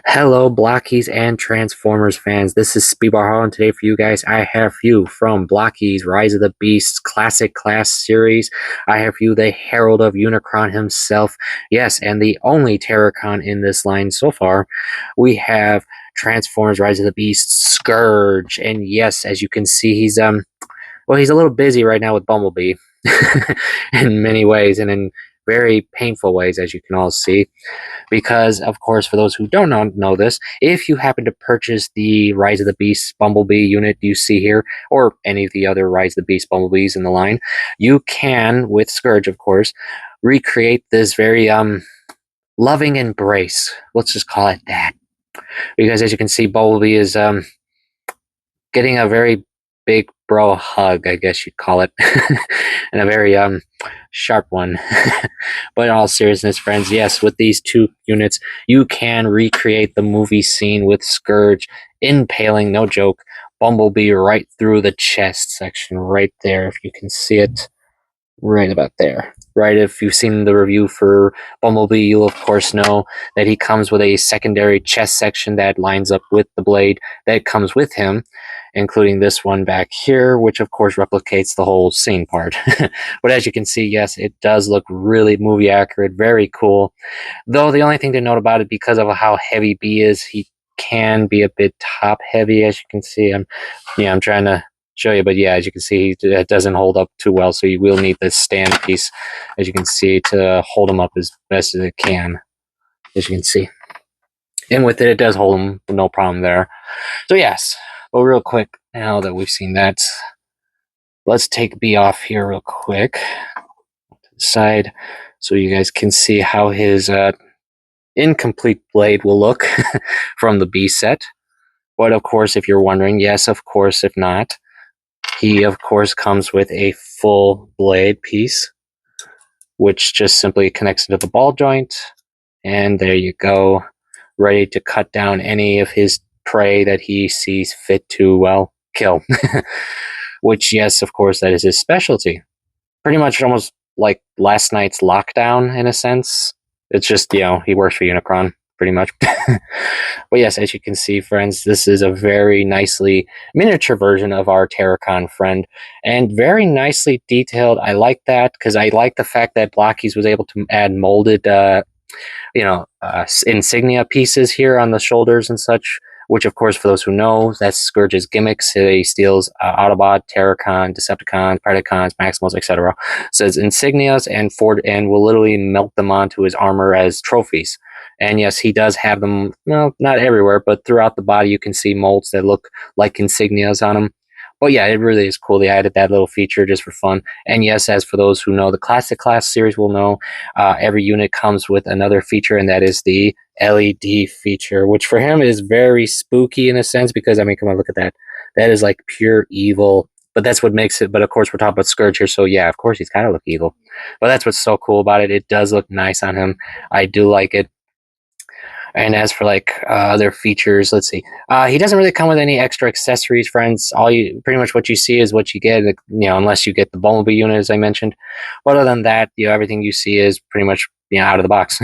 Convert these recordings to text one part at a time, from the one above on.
Hello, Blockies and Transformers fans. This is Speedbar Hall, and today for you guys, I have for you from Blockies Rise of the Beasts Classic Class Series. I have for you the Herald of Unicron himself. Yes, and the only Terracon in this line so far. We have Transformers Rise of the Beasts Scourge, and yes, as you can see, he's a little busy right now with Bumblebee in many ways, and in very painful ways, as you can all see. Because, of course, for those who don't know this, if you happen to purchase the Rise of the Beast Bumblebee unit you see here, or any of the other Rise of the Beast Bumblebees in the line, you can, with Scourge, of course, recreate this very loving embrace. Let's just call it that. Because as you can see, Bumblebee is getting a very big bro hug, I guess you'd call it, and a very sharp one. But in all seriousness, friends, yes, with these two units, you can recreate the movie scene with Scourge impaling, no joke, Bumblebee right through the chest section, right there, if you can see it. Right about there. Right, if you've seen the review for Bumblebee, you'll of course know that he comes with a secondary chest section that lines up with the blade that comes with him, including this one back here, which of course replicates the whole scene part. But as you can see, yes, it does look really movie accurate, very cool. Though the only thing to note about it, because of how heavy B is, he can be a bit top heavy, as you can see. I'm trying to show you, but yeah, as you can see, it doesn't hold up too well, so you will need this stand piece, as you can see, to hold him up as best as it can, as you can see. And with it, it does hold him, no problem there. So yes, but real quick, now that we've seen that, let's take B off here real quick to the side, so you guys can see how his incomplete blade will look from the B set. But of course, if you're wondering, yes, of course, if not, he, of course, comes with a full blade piece, which just simply connects into the ball joint. And there you go, ready to cut down any of his prey that he sees fit to, well, kill. Which, yes, of course, that is his specialty. Pretty much almost like last night's lockdown, in a sense. It's just, he works for Unicron, pretty much. But yes, as you can see, friends, this is a very nicely miniature version of our Terracon friend, and very nicely detailed. I like that, because I like the fact that Blockies was able to add molded insignia pieces here on the shoulders and such, which, of course, for those who know, that's Scourge's gimmicks. He steals Autobot, Terracon, Decepticons, Predacons, Maximals, etc. Says insignias and will literally melt them onto his armor as trophies. And yes, he does have them, well, not everywhere, but throughout the body you can see molds that look like insignias on him. But yeah, it really is cool. They added that little feature just for fun. And yes, as for those who know the Classic Class series will know, every unit comes with another feature, and that is the LED feature, which for him is very spooky in a sense, because, I mean, come on, look at that. That is like pure evil. But that's what makes it. But of course, we're talking about Scourge here, so yeah, of course, he's got to look evil. But that's what's so cool about it. It does look nice on him. I do like it. And as for like other features, let's see. He doesn't really come with any extra accessories, friends. Pretty much what you see is what you get, unless you get the Bumblebee unit, as I mentioned. But other than that, everything you see is pretty much out of the box.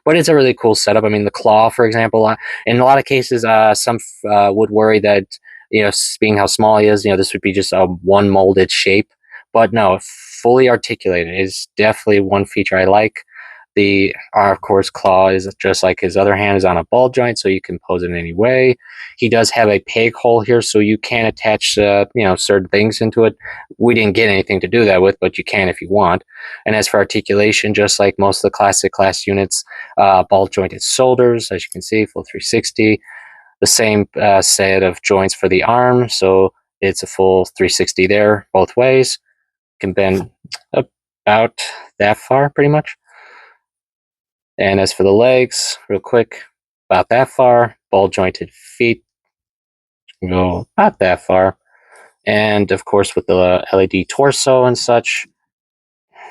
But it's a really cool setup. I mean, the claw, for example, in a lot of cases, some would worry that being how small he is, this would be just a one molded shape. But no, fully articulated is definitely one feature I like. The, of course, claw is just like his other hand, is on a ball joint, so you can pose it in any way. He does have a peg hole here, so you can attach, certain things into it. We didn't get anything to do that with, but you can if you want. And as for articulation, just like most of the Classic Class units, ball jointed shoulders, as you can see, full 360. The same set of joints for the arm, so it's a full 360 there, both ways. Can bend about that far, pretty much. And as for the legs, real quick, about that far. Ball jointed feet go about that far. And of course, with the LED torso and such,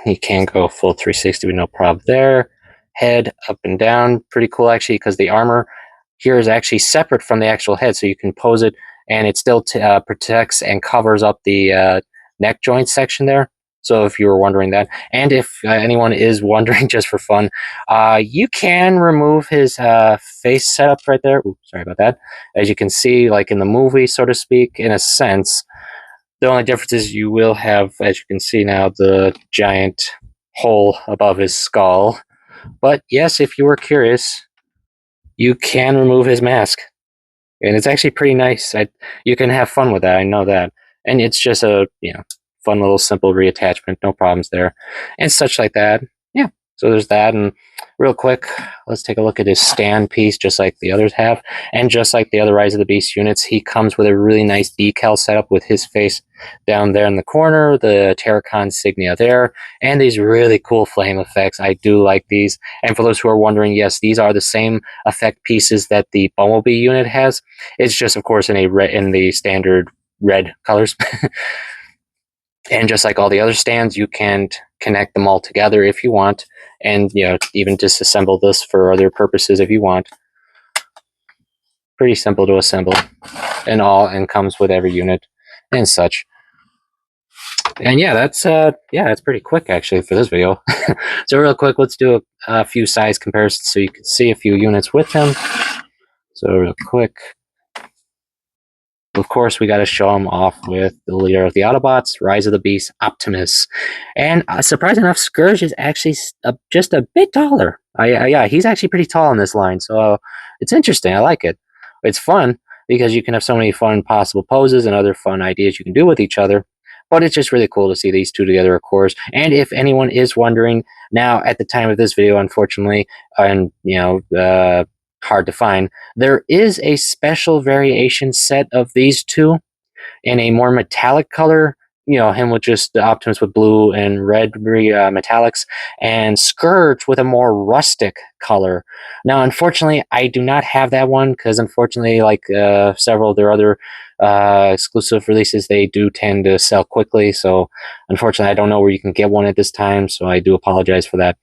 he can go full 360 with no problem there. Head up and down, pretty cool actually, because the armor here is actually separate from the actual head, so you can pose it, and it still protects and covers up the neck joint section there. So if you were wondering that, and if anyone is wondering just for fun, you can remove his face setup right there. Oops, sorry about that. As you can see, like in the movie, so to speak, in a sense, the only difference is you will have, as you can see now, the giant hole above his skull. But yes, if you were curious, you can remove his mask, and it's actually pretty nice. You can have fun with that. I know that, and it's just a fun little simple reattachment. No problems there, and such like that. Yeah. So there's that, and real quick, let's take a look at his stand piece, just like the others have, and just like the other Rise of the Beast units, he comes with a really nice decal setup with his face down there in the corner, the Terracon insignia there, and these really cool flame effects. I do like these. And for those who are wondering, yes, these are the same effect pieces that the Bumblebee unit has. It's just, of course, in the standard red colors. And just like all the other stands, you can connect them all together if you want, and even disassemble this for other purposes if you want. Pretty simple to assemble, and comes with every unit and such. And yeah, that's pretty quick actually for this video. So real quick, let's do a few size comparisons so you can see a few units with them. So real quick. Of course, we got to show him off with the leader of the Autobots, Rise of the Beast, Optimus. And surprising enough, Scourge is actually just a bit taller. Yeah, he's actually pretty tall in this line, so it's interesting. I like it. It's fun because you can have so many fun possible poses and other fun ideas you can do with each other. But it's just really cool to see these two together, of course. And if anyone is wondering, now at the time of this video, unfortunately, and hard to find, there is a special variation set of these two in a more metallic color. Him with just the Optimus with blue and red metallics, and Scourge with a more rustic color. Now, unfortunately, I do not have that one because, unfortunately, like several of their other exclusive releases, they do tend to sell quickly. So, unfortunately, I don't know where you can get one at this time. So, I do apologize for that.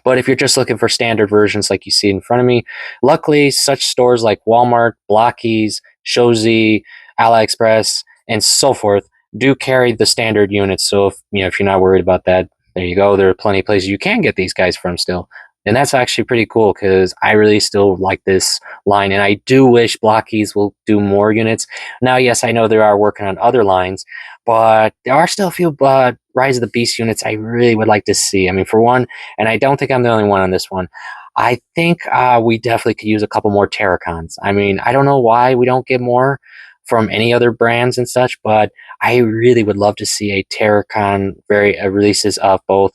But if you're just looking for standard versions like you see in front of me, luckily such stores like Walmart, Blokees, Shozi, AliExpress, and so forth do carry the standard units. So if you're not worried about that, there you go. There are plenty of places you can get these guys from still. And that's actually pretty cool because I really still like this line. And I do wish Blokees will do more units. Now, yes, I know they are working on other lines, but there are still a few Rise of the Beast units I really would like to see. I mean, for one, and I don't think I'm the only one on this one, I think we definitely could use a couple more Terracons. I mean, I don't know why we don't get more from any other brands and such, but I really would love to see a Terracon releases of both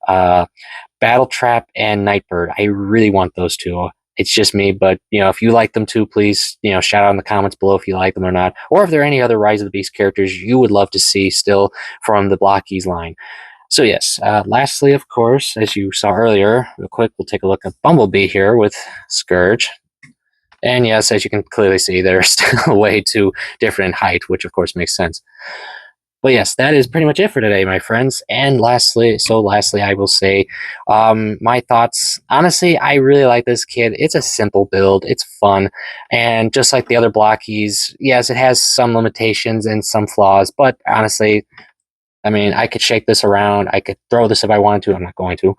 Battletrap and Nightbird. I really want those two. It's just me, but if you like them too, please shout out in the comments below if you like them or not, or if there are any other Rise of the Beast characters you would love to see still from the Blokees line. So yes, lastly, of course, as you saw earlier, real quick, we'll take a look at Bumblebee here with Scourge. And yes, as you can clearly see, they're still way too different in height, which of course makes sense. But yes, that is pretty much it for today, my friends. And lastly, I will say my thoughts. Honestly, I really like this kit. It's a simple build. It's fun. And just like the other Blokees, yes, it has some limitations and some flaws. But honestly, I mean, I could shake this around. I could throw this if I wanted to. I'm not going to.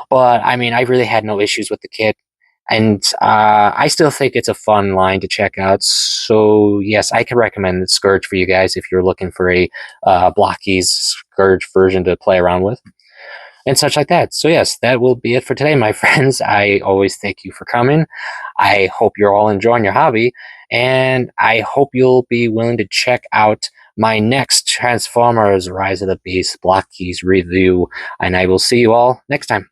But I mean, I really had no issues with the kit. And I still think it's a fun line to check out. So, yes, I can recommend Scourge for you guys if you're looking for a Blokees Scourge version to play around with and such like that. So, yes, that will be it for today, my friends. I always thank you for coming. I hope you're all enjoying your hobby. And I hope you'll be willing to check out my next Transformers Rise of the Beast Blokees review. And I will see you all next time.